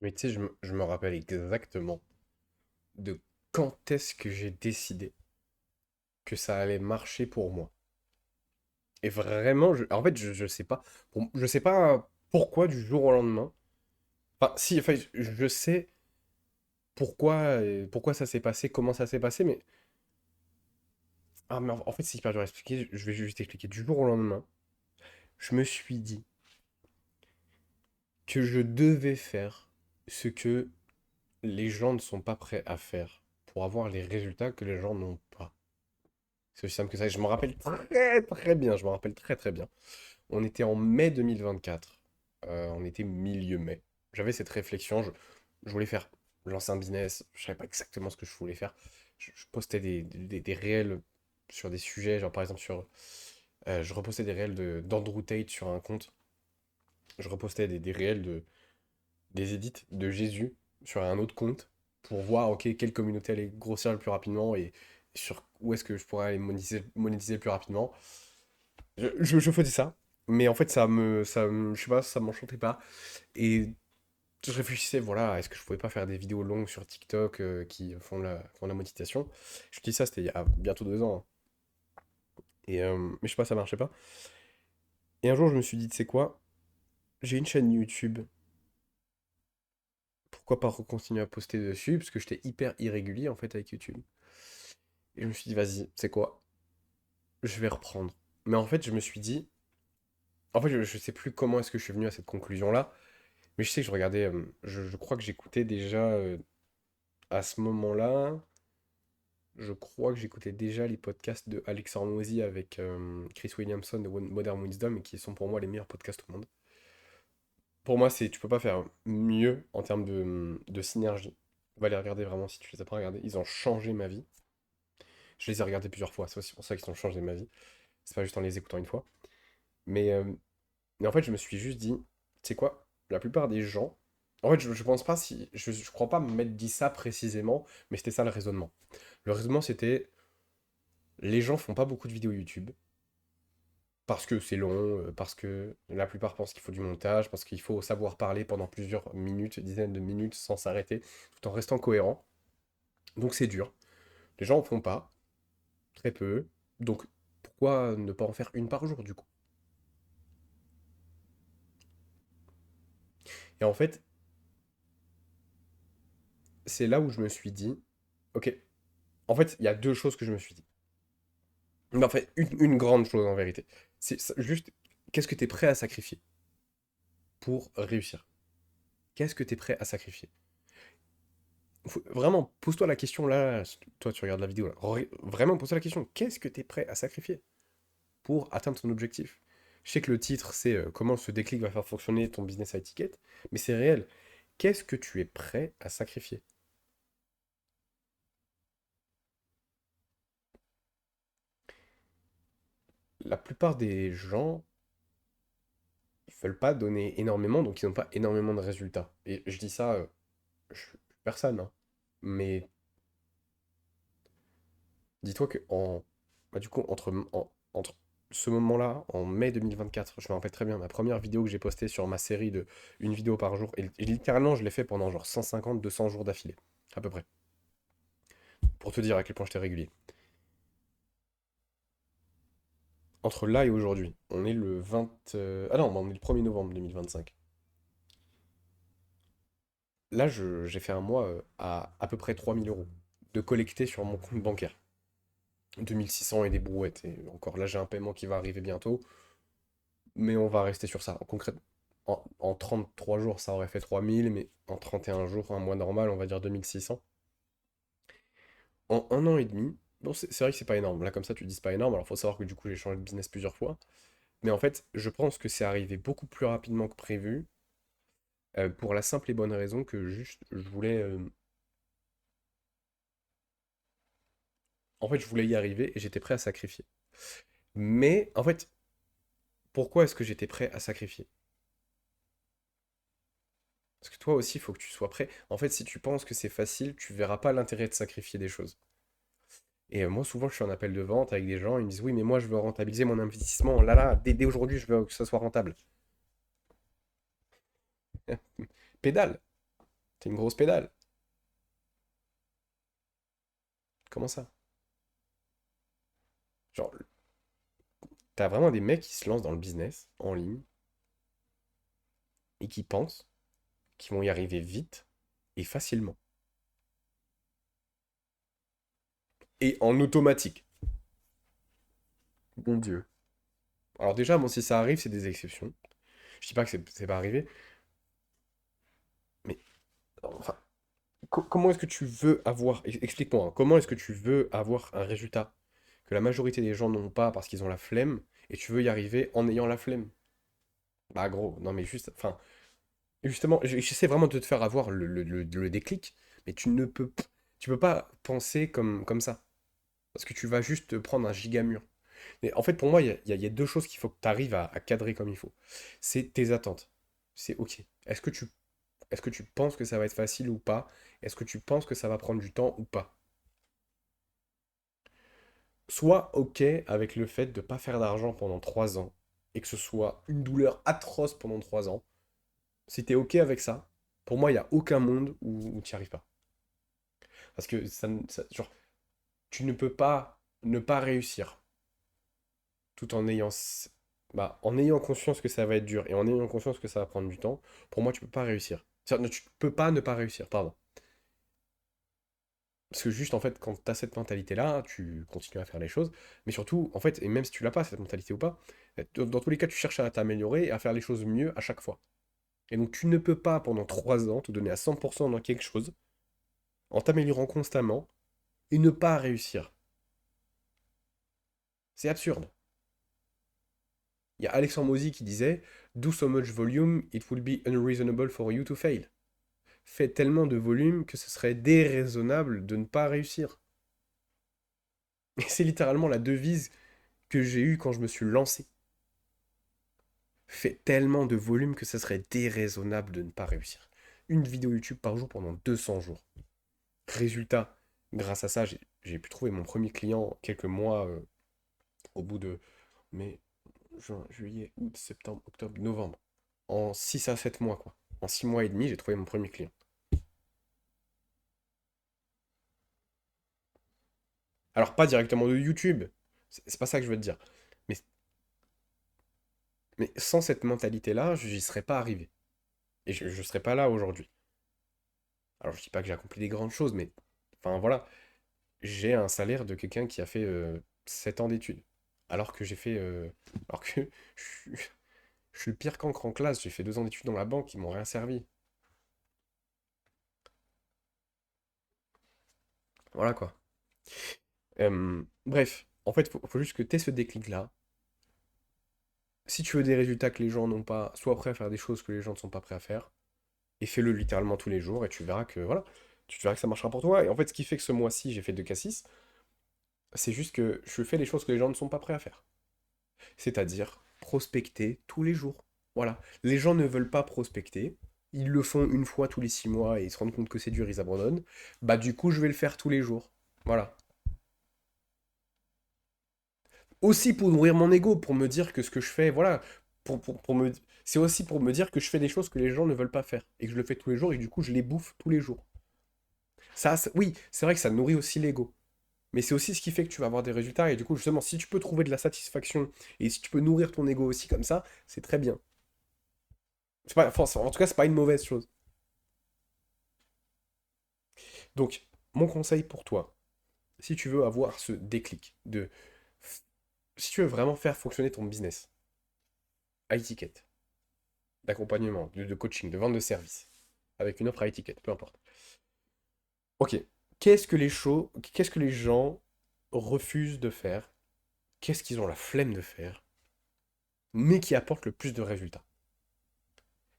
Mais tu sais, je me rappelle exactement de quand est-ce que j'ai décidé que ça allait marcher pour moi. Et vraiment, en fait, je sais pas. Je sais pas pourquoi du jour au lendemain. Enfin, si, enfin, je sais pourquoi ça s'est passé, comment ça s'est passé, mais. Ah, mais en fait, c'est hyper dur à expliquer. Je vais juste expliquer. Du jour au lendemain, je me suis dit que je devais faire ce que les gens ne sont pas prêts à faire pour avoir les résultats que les gens n'ont pas. C'est aussi simple que ça. Et je me rappelle très très bien, je me rappelle très très bien. On était en mai 2024. On était milieu mai. J'avais cette réflexion, je voulais lancer un business, je savais pas exactement ce que je voulais faire. Je postais des réels sur des sujets, genre par exemple je repostais des réels d'Andrew Tate sur un compte. Je repostais des réels des edits de Jésus sur un autre compte pour voir, ok, quelle communauté allait grossir le plus rapidement et sur où est-ce que je pourrais aller monétiser le plus rapidement. Je faisais ça, mais en fait, je sais pas, ça m'enchantait pas. Et je réfléchissais, voilà, est-ce que je pouvais pas faire des vidéos longues sur TikTok qui font la monétisation. Je dis ça, c'était il y a bientôt 2 ans, hein. Mais je sais pas, ça marchait pas. Et un jour, je me suis dit, tu sais quoi, j'ai une chaîne YouTube, pourquoi pas continuer à poster dessus, parce que j'étais hyper irrégulier en fait avec YouTube. Et je me suis dit, vas-y, c'est quoi, je vais reprendre. Mais en fait, je me suis dit, en fait, je sais plus comment est-ce que je suis venu à cette conclusion-là, mais je sais que je regardais, je crois que j'écoutais déjà à ce moment-là, je crois que j'écoutais déjà les podcasts de Alex Hormozy avec Chris Williamson de Modern Wisdom, et qui sont pour moi les meilleurs podcasts au monde. Pour moi, tu peux pas faire mieux en termes de synergie. Va les regarder vraiment si tu les as pas regardés. Ils ont changé ma vie. Je les ai regardés plusieurs fois, c'est aussi pour ça qu'ils ont changé ma vie. C'est pas juste en les écoutant une fois. Mais, euh, mais en fait, je me suis juste dit, tu sais quoi, la plupart des gens. En fait, je pense pas si. Je crois pas m'être dit ça précisément, mais c'était ça le raisonnement. Le raisonnement, c'était les gens font pas beaucoup de vidéos YouTube. Parce que c'est long, parce que la plupart pensent qu'il faut du montage, parce qu'il faut savoir parler pendant plusieurs minutes, dizaines de minutes sans s'arrêter, tout en restant cohérent. Donc c'est dur. Les gens en font pas, très peu. Donc pourquoi ne pas en faire une par jour du coup? Et en fait, c'est là où je me suis dit, ok, en fait, il y a deux choses que je me suis dit. Mais en fait, une grande chose en vérité. Juste, qu'est-ce que tu es prêt à sacrifier pour réussir? Qu'est-ce que tu es prêt à sacrifier? Vraiment, pose-toi la question là, toi tu regardes la vidéo là. Vraiment, pose-toi la question, qu'est-ce que tu es prêt à sacrifier pour atteindre ton objectif? Je sais que le titre c'est comment ce déclic va faire fonctionner ton business à étiquette, mais c'est réel. Qu'est-ce que tu es prêt à sacrifier? La plupart des gens, ils veulent pas donner énormément, donc ils n'ont pas énormément de résultats. Et je dis ça, personne, hein. Mais dis-toi que du coup, entre ce moment-là, en mai 2024, je me rappelle très bien, ma première vidéo que j'ai postée sur ma série de une vidéo par jour, et littéralement, je l'ai fait pendant genre 150, 200 jours d'affilée, à peu près, pour te dire à quel point j'étais régulier. Entre là et aujourd'hui, on est le 20... Ah non, on est le 1er novembre 2025. Là, j'ai fait un mois à peu près 3 000 € de collecté sur mon compte bancaire. 2 600 et des brouettes. Et encore là, j'ai un paiement qui va arriver bientôt. Mais on va rester sur ça. Concrètement, en 33 jours, ça aurait fait 3 000, mais en 31 jours, un mois normal, on va dire 2 600. En un an et demi, bon, c'est vrai que c'est pas énorme. Là, comme ça, tu dis c'est pas énorme. Alors, faut savoir que du coup, j'ai changé de business plusieurs fois. Mais en fait, je pense que c'est arrivé beaucoup plus rapidement que prévu, pour la simple et bonne raison que juste, en fait, je voulais y arriver et j'étais prêt à sacrifier. Mais, en fait, pourquoi est-ce que j'étais prêt à sacrifier? Parce que toi aussi, il faut que tu sois prêt. En fait, si tu penses que c'est facile, tu verras pas l'intérêt de sacrifier des choses. Et moi, souvent, je suis en appel de vente avec des gens, ils me disent, oui, mais moi, je veux rentabiliser mon investissement. Là, là, dès aujourd'hui, je veux que ça soit rentable. Pédale. T'es une grosse pédale. Comment ça? Genre, t'as vraiment des mecs qui se lancent dans le business en ligne et qui pensent qu'ils vont y arriver vite et facilement. Et en automatique. Bon Dieu. Alors déjà, bon, si ça arrive, c'est des exceptions. Je dis pas que c'est pas arrivé, mais enfin, comment est-ce que tu veux avoir... Explique-moi, hein, comment est-ce que tu veux avoir un résultat que la majorité des gens n'ont pas parce qu'ils ont la flemme et tu veux y arriver en ayant la flemme? Bah gros, non mais juste, enfin, justement, j'essaie vraiment de te faire avoir le déclic, mais tu peux pas penser comme ça, parce que tu vas juste te prendre un giga mur. Mais en fait, pour moi, il y a deux choses qu'il faut que tu arrives à cadrer comme il faut. C'est tes attentes. C'est OK. Est-ce que tu penses que ça va être facile ou pas? Est-ce que tu penses que ça va prendre du temps ou pas? Sois OK avec le fait de ne pas faire d'argent pendant 3 ans et que ce soit une douleur atroce pendant 3 ans. Si tu es OK avec ça, pour moi, il n'y a aucun monde où tu n'y arrives pas. Parce que genre, tu ne peux pas ne pas réussir tout en en ayant conscience que ça va être dur et en ayant conscience que ça va prendre du temps. Pour moi, tu peux pas réussir. Tu peux pas ne pas réussir, pardon. Parce que juste, en fait, quand tu as cette mentalité-là, tu continues à faire les choses. Mais surtout, en fait, et même si tu l'as pas, cette mentalité ou pas, dans tous les cas, tu cherches à t'améliorer et à faire les choses mieux à chaque fois. Et donc, tu ne peux pas, pendant 3 ans, te donner à 100% dans quelque chose, en t'améliorant constamment, et ne pas réussir. C'est absurde. Il y a Alexandre Mozy qui disait Do so much volume, it will be unreasonable for you to fail. Fais tellement de volume que ce serait déraisonnable de ne pas réussir. Et c'est littéralement la devise que j'ai eue quand je me suis lancé. Fais tellement de volume que ce serait déraisonnable de ne pas réussir. Une vidéo YouTube par jour pendant 200 jours. Résultat, grâce à ça, j'ai pu trouver mon premier client quelques mois au bout de mai, juin, juillet, août, septembre, octobre, novembre. En 6 à 7 mois, quoi. En 6 mois et demi, j'ai trouvé mon premier client. Alors, pas directement de YouTube, c'est pas ça que je veux te dire. Mais, mais sans cette mentalité-là, j'y serais pas arrivé. Et je serais pas là aujourd'hui. Alors, je dis pas que j'ai accompli des grandes choses, mais enfin voilà, j'ai un salaire de quelqu'un qui a fait 7 ans d'études. Alors que j'ai fait. Alors que je suis, je suis le pire cancre en classe, j'ai fait 2 ans d'études dans la banque, ils m'ont rien servi. Voilà quoi. Bref, en fait, faut juste que tu aies ce déclic-là. Si tu veux des résultats que les gens n'ont pas, sois prêt à faire des choses que les gens ne sont pas prêts à faire. Et fais-le littéralement tous les jours et tu verras que voilà, tu verras que ça marchera pour toi. Et en fait, ce qui fait que ce mois-ci, j'ai fait 2 K6, c'est juste que je fais les choses que les gens ne sont pas prêts à faire. C'est-à-dire prospecter tous les jours. Voilà. Les gens ne veulent pas prospecter. Ils le font une fois tous les 6 mois et ils se rendent compte que c'est dur, ils abandonnent. Bah du coup, je vais le faire tous les jours. Voilà. Aussi pour nourrir mon ego, pour me dire que ce que je fais, voilà, pour me... C'est aussi pour me dire que je fais des choses que les gens ne veulent pas faire. Et que je le fais tous les jours et du coup, je les bouffe tous les jours. Oui, c'est vrai que ça nourrit aussi l'ego. Mais c'est aussi ce qui fait que tu vas avoir des résultats. Et du coup, justement, si tu peux trouver de la satisfaction et si tu peux nourrir ton ego aussi comme ça, c'est très bien. C'est pas, enfin, en tout cas, c'est pas une mauvaise chose. Donc, mon conseil pour toi, si tu veux avoir ce déclic si tu veux vraiment faire fonctionner ton business, à étiquette, d'accompagnement, de coaching, de vente de services, avec une offre à étiquette, peu importe. Ok, qu'est-ce que les gens refusent de faire? Qu'est-ce qu'ils ont la flemme de faire, mais qui apporte le plus de résultats?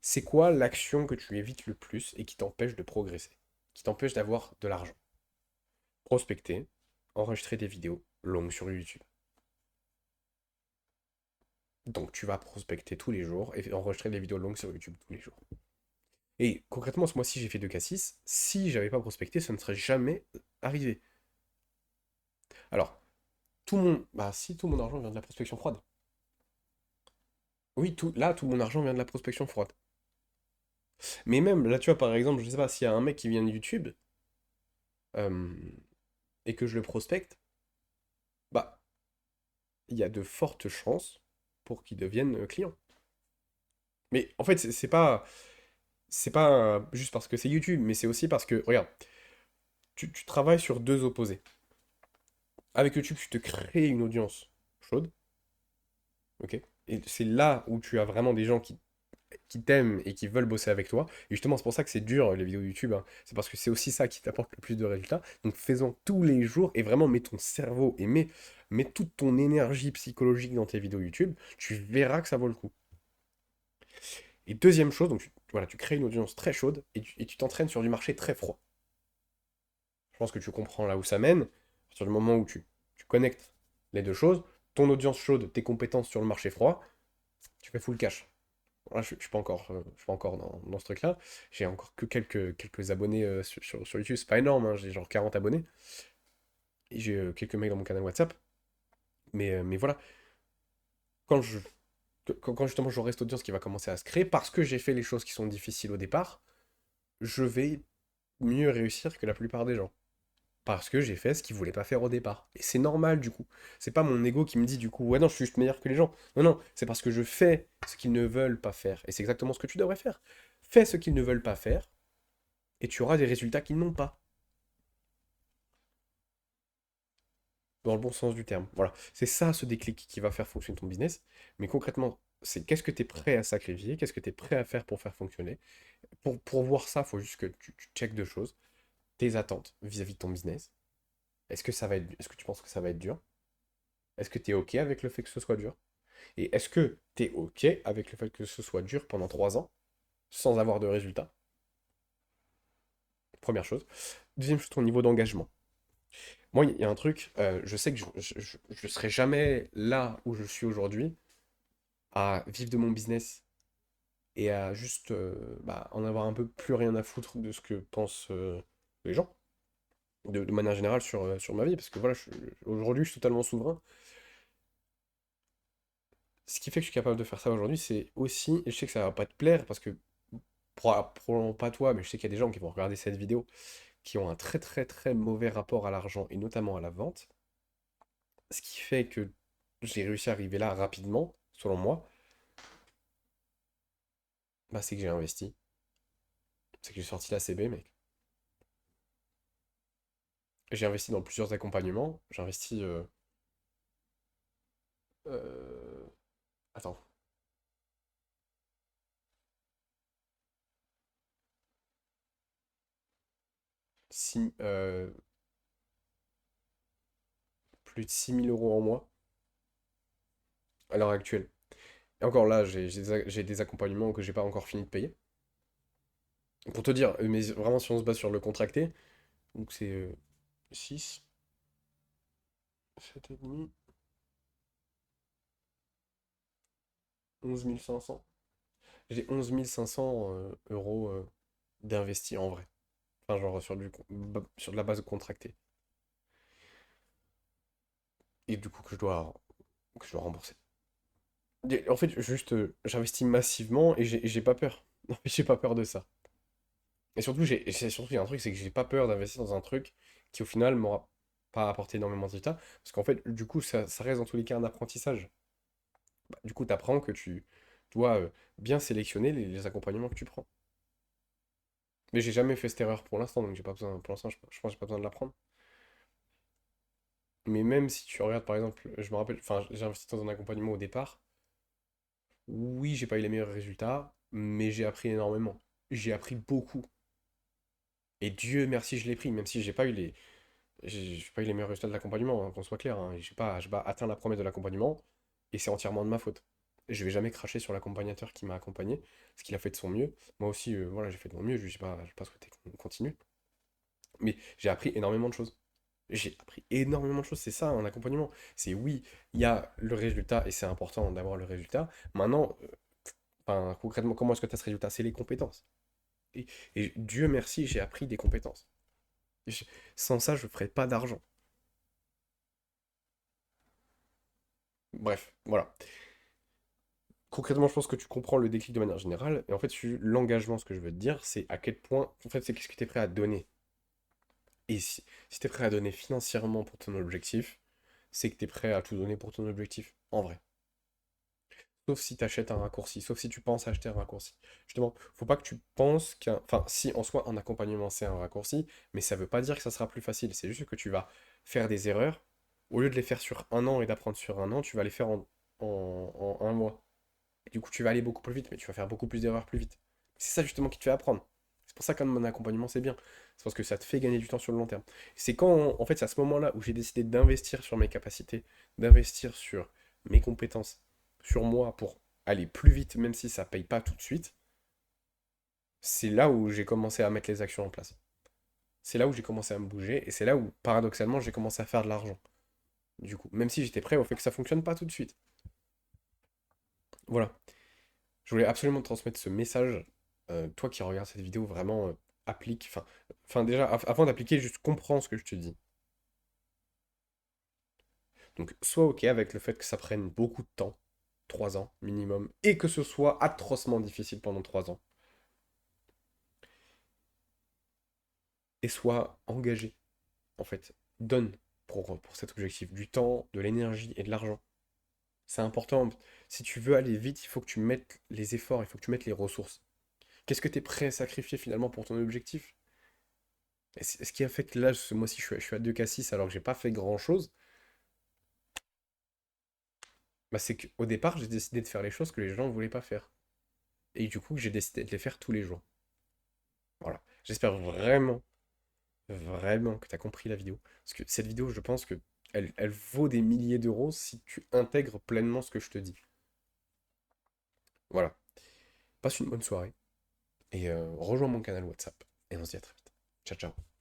C'est quoi l'action que tu évites le plus et qui t'empêche de progresser? Qui t'empêche d'avoir de l'argent? Prospecter, enregistrer des vidéos longues sur YouTube. Donc tu vas prospecter tous les jours et enregistrer des vidéos longues sur YouTube tous les jours. Et concrètement, ce mois-ci, j'ai fait 2K6. Si j'avais pas prospecté, ça ne serait jamais arrivé. Alors, si tout mon argent vient de la prospection froide. Oui, tout mon argent vient de la prospection froide. Mais même, là, tu vois, par exemple, je sais pas, s'il y a un mec qui vient de YouTube euh, et que je le prospecte, bah, il y a de fortes chances pour qu'il devienne client. Mais en fait, c'est pas juste parce que c'est YouTube, mais c'est aussi parce que, regarde, tu travailles sur deux opposés. Avec YouTube, tu te crées une audience chaude, ok? Et c'est là où tu as vraiment des gens qui t'aiment et qui veulent bosser avec toi. Et justement, c'est pour ça que c'est dur, les vidéos YouTube, hein. C'est parce que c'est aussi ça qui t'apporte le plus de résultats. Donc fais-en tous les jours et vraiment mets ton cerveau et mets toute ton énergie psychologique dans tes vidéos YouTube. Tu verras que ça vaut le coup. Et deuxième chose, donc voilà, tu crées une audience très chaude et tu t'entraînes sur du marché très froid. Je pense que tu comprends là où ça mène. À partir du moment où tu connectes les deux choses, ton audience chaude, tes compétences sur le marché froid, tu fais full cash. Là, je ne suis pas encore, je suis pas encore dans ce truc-là. J'ai encore que quelques abonnés sur YouTube. C'est pas énorme, hein, j'ai genre 40 abonnés. Et j'ai quelques mecs dans mon canal WhatsApp. Mais voilà, quand, je, quand justement j'aurai cette audience qui va commencer à se créer, parce que j'ai fait les choses qui sont difficiles au départ, je vais mieux réussir que la plupart des gens. Parce que j'ai fait ce qu'ils voulaient pas faire au départ. Et c'est normal du coup. C'est pas mon ego qui me dit du coup, ouais non, je suis juste meilleur que les gens. Non, non, c'est parce que je fais ce qu'ils ne veulent pas faire. Et c'est exactement ce que tu devrais faire. Fais ce qu'ils ne veulent pas faire, et tu auras des résultats qu'ils n'ont pas. Dans le bon sens du terme. Voilà. C'est ça ce déclic qui va faire fonctionner ton business. Mais concrètement, c'est qu'est-ce que tu es prêt à sacrifier, qu'est-ce que tu es prêt à faire pour faire fonctionner. Pour voir ça, il faut juste que tu checkes deux choses. Tes attentes vis-à-vis de ton business. Est-ce que tu penses que ça va être dur? Est-ce que tu es OK avec le fait que ce soit dur? Et est-ce que tu es OK avec le fait que ce soit dur pendant 3 ans sans avoir de résultats? Première chose. Deuxième chose, ton niveau d'engagement. Moi, il y a un truc, je sais que je serai jamais là où je suis aujourd'hui à vivre de mon business et à juste bah, en avoir un peu plus rien à foutre de ce que pensent les gens, de manière générale sur ma vie, parce que voilà, aujourd'hui, je suis totalement souverain. Ce qui fait que je suis capable de faire ça aujourd'hui, c'est aussi, et je sais que ça va pas te plaire, parce que probablement pas toi, mais je sais qu'il y a des gens qui vont regarder cette vidéo qui ont un très très très mauvais rapport à l'argent et notamment à la vente. Ce qui fait que j'ai réussi à arriver là rapidement, selon moi, bah, c'est que j'ai investi. C'est que j'ai sorti la CB, mec. J'ai investi dans plusieurs accompagnements. J'ai investi. Euh, Attends. six- euh, Plus de 6 000 € en mois à l'heure actuelle. Et encore là, j'ai des accompagnements que j'ai pas encore fini de payer. Pour te dire, mais vraiment, si on se base sur le contracté, donc c'est 6, 7,5, 11 500. J'ai 11 500 euros d'investis en vrai. Enfin, genre sur de la base contractée. Et du coup, que je dois rembourser. En fait, juste, j'investis massivement et j'ai pas peur. Non, mais j'ai pas peur de ça. Et surtout, surtout, il y a un truc, c'est que j'ai pas peur d'investir dans un truc qui, au final, m'aura pas apporté énormément de résultats. Parce qu'en fait, du coup, ça reste dans tous les cas un apprentissage. Bah, du coup, tu apprends que tu dois bien sélectionner les accompagnements que tu prends. Mais j'ai jamais fait cette erreur pour l'instant, donc j'ai pas besoin, pour l'instant, je pense que j'ai pas besoin de l'apprendre. Mais même si tu regardes, par exemple, je me rappelle, enfin, j'ai investi dans un accompagnement au départ. Oui, j'ai pas eu les meilleurs résultats, mais j'ai appris énormément. J'ai appris beaucoup. Et Dieu merci, je l'ai pris, même si j'ai pas eu les meilleurs résultats de l'accompagnement, hein, qu'on soit clair, hein. J'ai pas atteint la promesse de l'accompagnement, et c'est entièrement de ma faute. Je vais jamais cracher sur l'accompagnateur qui m'a accompagné, parce qu'il a fait de son mieux. Moi aussi, voilà, j'ai fait de mon mieux, j'ai pas souhaité qu'on continue. Mais j'ai appris énormément de choses. J'ai appris énormément de choses, c'est ça un accompagnement. C'est oui, il y a le résultat, et c'est important d'avoir le résultat. Maintenant, enfin, concrètement, comment est-ce que tu as ce résultat? C'est les compétences. Et, et Dieu merci, j'ai appris des compétences. Je- Sans ça, je ne ferais pas d'argent. Bref, voilà. concrètement, je pense que tu comprends le déclic de manière générale. Et en fait, l'engagement, ce que je veux te dire, c'est à quel point, en fait, c'est qu'est-ce que tu es prêt à donner. Et si tu es prêt à donner financièrement pour ton objectif, c'est que tu es prêt à tout donner pour ton objectif, en vrai. Sauf si tu achètes un raccourci, sauf si tu penses acheter un raccourci. Justement, faut pas que tu penses qu'un... Enfin, si en soi, un accompagnement, c'est un raccourci, mais ça veut pas dire que ça sera plus facile. C'est juste que tu vas faire des erreurs. Au lieu de les faire sur un an et d'apprendre sur un an, tu vas les faire en un mois. Et du coup, tu vas aller beaucoup plus vite, mais tu vas faire beaucoup plus d'erreurs plus vite. C'est ça justement qui te fait apprendre. C'est pour ça qu'un mon accompagnement, c'est bien. C'est parce que ça te fait gagner du temps sur le long terme. C'est quand, en fait, c'est à ce moment-là où j'ai décidé d'investir sur mes capacités, d'investir sur mes compétences, sur moi pour aller plus vite, même si ça paye pas tout de suite. C'est là où j'ai commencé à mettre les actions en place. C'est là où j'ai commencé à me bouger et c'est là où, paradoxalement, j'ai commencé à faire de l'argent. Du coup, même si j'étais prêt au fait que ça fonctionne pas tout de suite. Voilà. Je voulais absolument te transmettre ce message. Toi qui regardes cette vidéo, vraiment applique. Enfin déjà, avant d'appliquer, juste comprends ce que je te dis. Donc, sois OK avec le fait que ça prenne beaucoup de temps, 3 ans minimum, et que ce soit atrocement difficile pendant 3 ans. Et sois engagé, en fait. Donne pour cet objectif du temps, de l'énergie et de l'argent. C'est important. Si tu veux aller vite, il faut que tu mettes les efforts, il faut que tu mettes les ressources. Qu'est-ce que tu es prêt à sacrifier finalement pour ton objectif? Et ce qui a fait que là, ce mois-ci, je suis à 2K6 alors que j'ai pas fait grand-chose, bah, c'est qu'au départ, j'ai décidé de faire les choses que les gens ne voulaient pas faire. Et du coup, j'ai décidé de les faire tous les jours. Voilà. J'espère vraiment, vraiment que tu as compris la vidéo. Parce que cette vidéo, je pense que elle vaut des milliers d'euros si tu intègres pleinement ce que je te dis. Voilà. Passe une bonne soirée et rejoins mon canal WhatsApp. Et on se dit à très vite. Ciao, ciao.